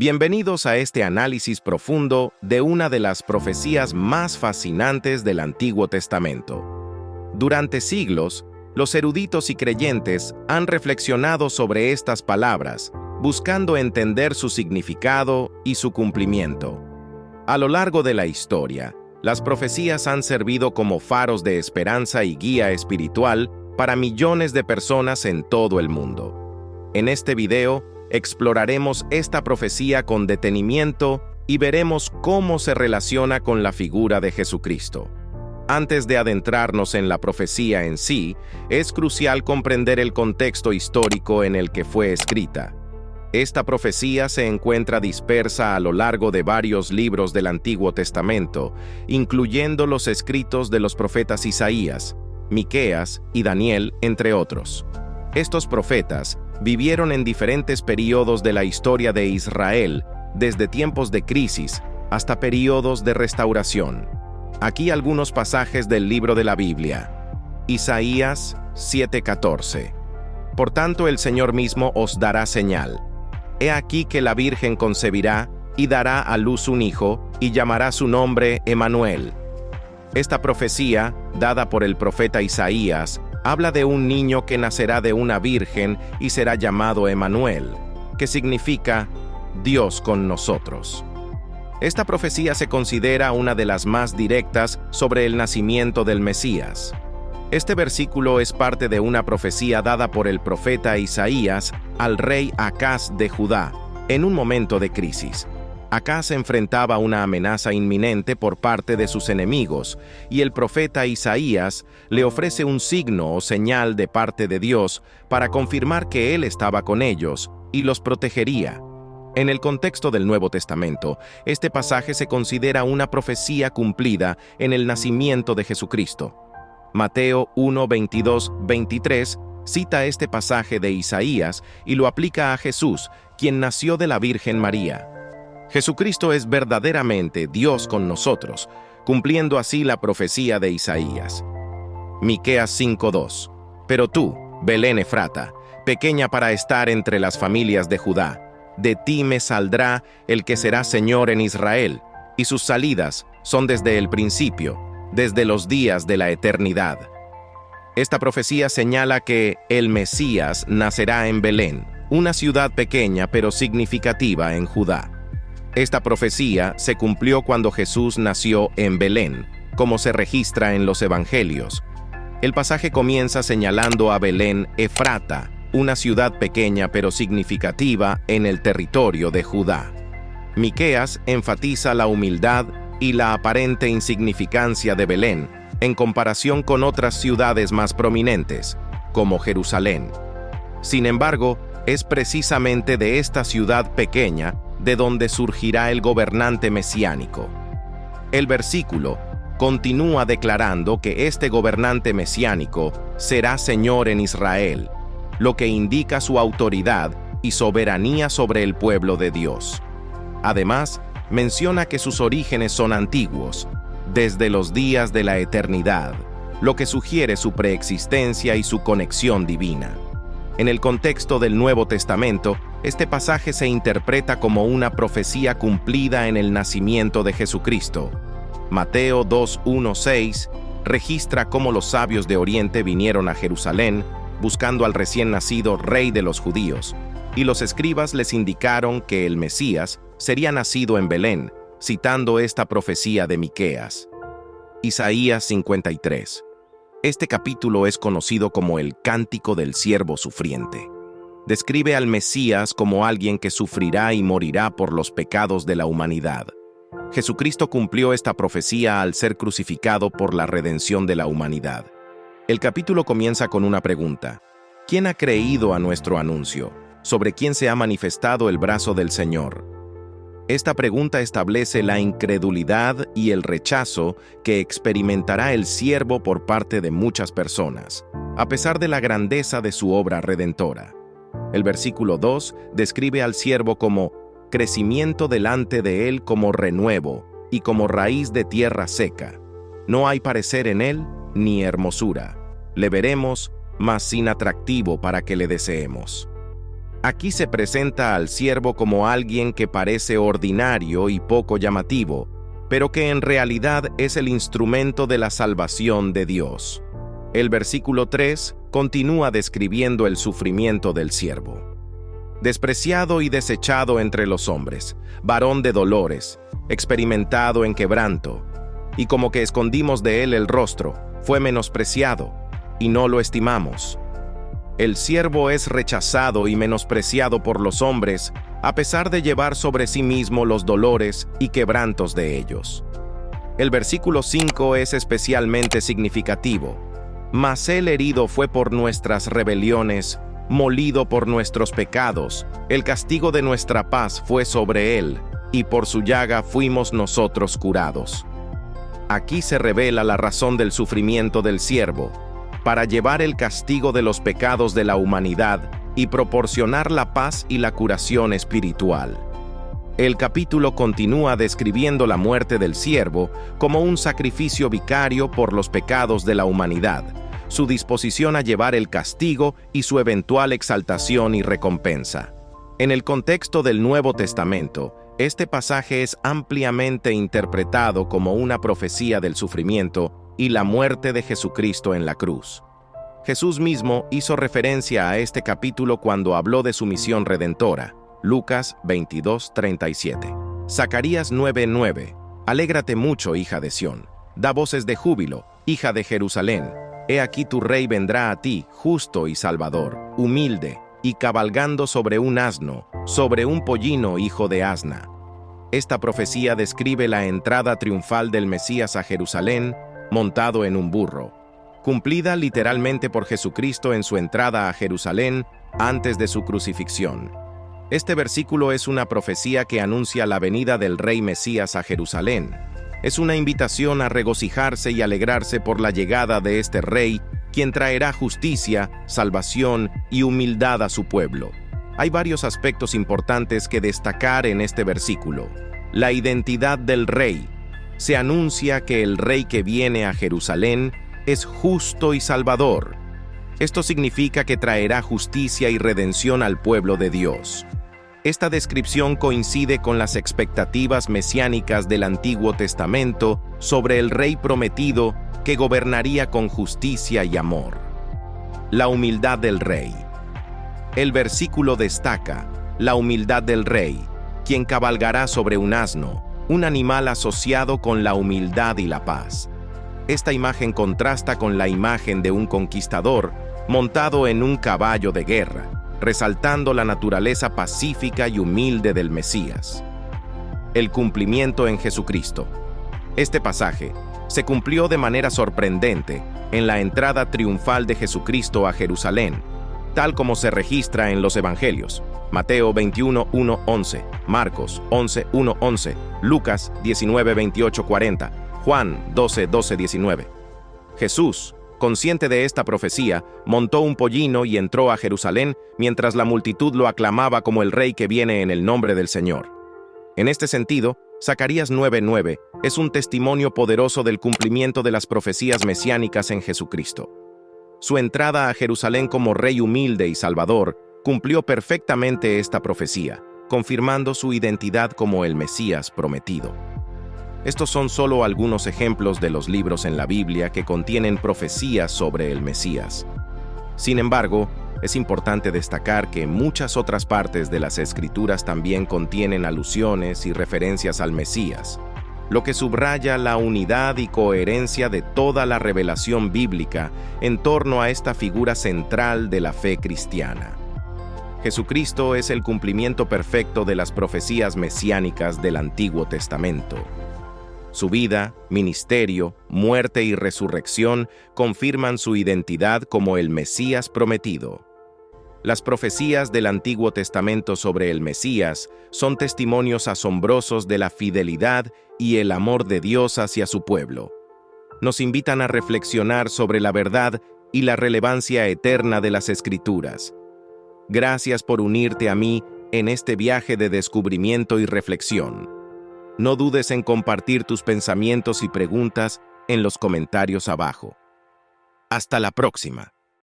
Bienvenidos a este análisis profundo de una de las profecías más fascinantes del Antiguo Testamento. Durante siglos, los eruditos y creyentes han reflexionado sobre estas palabras, buscando entender su significado y su cumplimiento. A lo largo de la historia, las profecías han servido como faros de esperanza y guía espiritual para millones de personas en todo el mundo. En este video, exploraremos esta profecía con detenimiento y veremos cómo se relaciona con la figura de Jesucristo. Antes de adentrarnos en la profecía en sí, es crucial comprender el contexto histórico en el que fue escrita. Esta profecía se encuentra dispersa a lo largo de varios libros del Antiguo Testamento, incluyendo los escritos de los profetas Isaías, Miqueas y Daniel, entre otros. Estos profetas vivieron en diferentes períodos de la historia de Israel, desde tiempos de crisis hasta períodos de restauración. Aquí algunos pasajes del libro de la Biblia. Isaías 7:14. Por tanto, el Señor mismo os dará señal. He aquí que la Virgen concebirá y dará a luz un hijo, y llamará su nombre Emmanuel. Esta profecía, dada por el profeta Isaías, habla de un niño que nacerá de una virgen y será llamado Emmanuel, que significa Dios con nosotros. Esta profecía se considera una de las más directas sobre el nacimiento del Mesías. Este versículo es parte de una profecía dada por el profeta Isaías al rey Acaz de Judá, en un momento de crisis. Acaz enfrentaba una amenaza inminente por parte de sus enemigos, y el profeta Isaías le ofrece un signo o señal de parte de Dios para confirmar que él estaba con ellos y los protegería. En el contexto del Nuevo Testamento, este pasaje se considera una profecía cumplida en el nacimiento de Jesucristo. Mateo 1, 22, 23 cita este pasaje de Isaías y lo aplica a Jesús, quien nació de la Virgen María. Jesucristo es verdaderamente Dios con nosotros, cumpliendo así la profecía de Isaías. Miqueas 5:2. Pero tú, Belén Efrata, pequeña para estar entre las familias de Judá, de ti me saldrá el que será Señor en Israel, y sus salidas son desde el principio, desde los días de la eternidad. Esta profecía señala que el Mesías nacerá en Belén, una ciudad pequeña pero significativa en Judá. Esta profecía se cumplió cuando Jesús nació en Belén, como se registra en los Evangelios. El pasaje comienza señalando a Belén Efrata, una ciudad pequeña pero significativa en el territorio de Judá. Miqueas enfatiza la humildad y la aparente insignificancia de Belén en comparación con otras ciudades más prominentes, como Jerusalén. Sin embargo, es precisamente de esta ciudad pequeña de donde surgirá el gobernante mesiánico. El versículo continúa declarando que este gobernante mesiánico será Señor en Israel, lo que indica su autoridad y soberanía sobre el pueblo de Dios. Además, menciona que sus orígenes son antiguos, desde los días de la eternidad, lo que sugiere su preexistencia y su conexión divina. En el contexto del Nuevo Testamento, este pasaje se interpreta como una profecía cumplida en el nacimiento de Jesucristo. Mateo 2:1-6 registra cómo los sabios de Oriente vinieron a Jerusalén buscando al recién nacido rey de los judíos, y los escribas les indicaron que el Mesías sería nacido en Belén, citando esta profecía de Miqueas. Isaías 53. Este capítulo es conocido como el Cántico del Siervo Sufriente. Describe al Mesías como alguien que sufrirá y morirá por los pecados de la humanidad. Jesucristo cumplió esta profecía al ser crucificado por la redención de la humanidad. El capítulo comienza con una pregunta. ¿Quién ha creído a nuestro anuncio? ¿Sobre quién se ha manifestado el brazo del Señor? Esta pregunta establece la incredulidad y el rechazo que experimentará el siervo por parte de muchas personas, a pesar de la grandeza de su obra redentora. El versículo 2 describe al siervo como crecimiento delante de él como renuevo y como raíz de tierra seca. No hay parecer en él ni hermosura. Le veremos, mas sin atractivo para que le deseemos. Aquí se presenta al siervo como alguien que parece ordinario y poco llamativo, pero que en realidad es el instrumento de la salvación de Dios. El versículo 3 continúa describiendo el sufrimiento del siervo. Despreciado y desechado entre los hombres, varón de dolores, experimentado en quebranto, y como que escondimos de él el rostro, fue menospreciado, y no lo estimamos. El siervo es rechazado y menospreciado por los hombres, a pesar de llevar sobre sí mismo los dolores y quebrantos de ellos. El versículo 5 es especialmente significativo. Mas él herido fue por nuestras rebeliones, molido por nuestros pecados, el castigo de nuestra paz fue sobre él, y por su llaga fuimos nosotros curados. Aquí se revela la razón del sufrimiento del siervo, para llevar el castigo de los pecados de la humanidad y proporcionar la paz y la curación espiritual. El capítulo continúa describiendo la muerte del siervo como un sacrificio vicario por los pecados de la humanidad, su disposición a llevar el castigo y su eventual exaltación y recompensa. En el contexto del Nuevo Testamento, este pasaje es ampliamente interpretado como una profecía del sufrimiento y la muerte de Jesucristo en la cruz. Jesús mismo hizo referencia a este capítulo cuando habló de su misión redentora. Lucas 22:37. Zacarías 9:9. Alégrate mucho, hija de Sión. Da voces de júbilo, hija de Jerusalén. He aquí tu rey vendrá a ti, justo y salvador, humilde, y cabalgando sobre un asno, sobre un pollino hijo de asna. Esta profecía describe la entrada triunfal del Mesías a Jerusalén, montado en un burro, cumplida literalmente por Jesucristo en su entrada a Jerusalén antes de su crucifixión. Este versículo es una profecía que anuncia la venida del Rey Mesías a Jerusalén. Es una invitación a regocijarse y alegrarse por la llegada de este Rey, quien traerá justicia, salvación y humildad a su pueblo. Hay varios aspectos importantes que destacar en este versículo. La identidad del Rey. Se anuncia que el Rey que viene a Jerusalén es justo y salvador. Esto significa que traerá justicia y redención al pueblo de Dios. Esta descripción coincide con las expectativas mesiánicas del Antiguo Testamento sobre el Rey prometido que gobernaría con justicia y amor. La humildad del Rey. El versículo destaca la humildad del Rey, quien cabalgará sobre un asno, un animal asociado con la humildad y la paz. Esta imagen contrasta con la imagen de un conquistador montado en un caballo de guerra, resaltando la naturaleza pacífica y humilde del Mesías. El cumplimiento en Jesucristo. Este pasaje se cumplió de manera sorprendente en la entrada triunfal de Jesucristo a Jerusalén, tal como se registra en los Evangelios. Mateo 21:1-11, Marcos 11:1-11, Lucas 19:28-40, Juan 12:12-19. Jesús, consciente de esta profecía, montó un pollino y entró a Jerusalén mientras la multitud lo aclamaba como el Rey que viene en el nombre del Señor. En este sentido, Zacarías 9:9 es un testimonio poderoso del cumplimiento de las profecías mesiánicas en Jesucristo. Su entrada a Jerusalén como Rey humilde y Salvador cumplió perfectamente esta profecía, confirmando su identidad como el Mesías prometido. Estos son solo algunos ejemplos de los libros en la Biblia que contienen profecías sobre el Mesías. Sin embargo, es importante destacar que muchas otras partes de las Escrituras también contienen alusiones y referencias al Mesías, lo que subraya la unidad y coherencia de toda la revelación bíblica en torno a esta figura central de la fe cristiana. Jesucristo es el cumplimiento perfecto de las profecías mesiánicas del Antiguo Testamento. Su vida, ministerio, muerte y resurrección confirman su identidad como el Mesías prometido. Las profecías del Antiguo Testamento sobre el Mesías son testimonios asombrosos de la fidelidad y el amor de Dios hacia su pueblo. Nos invitan a reflexionar sobre la verdad y la relevancia eterna de las Escrituras. Gracias por unirte a mí en este viaje de descubrimiento y reflexión. No dudes en compartir tus pensamientos y preguntas en los comentarios abajo. Hasta la próxima.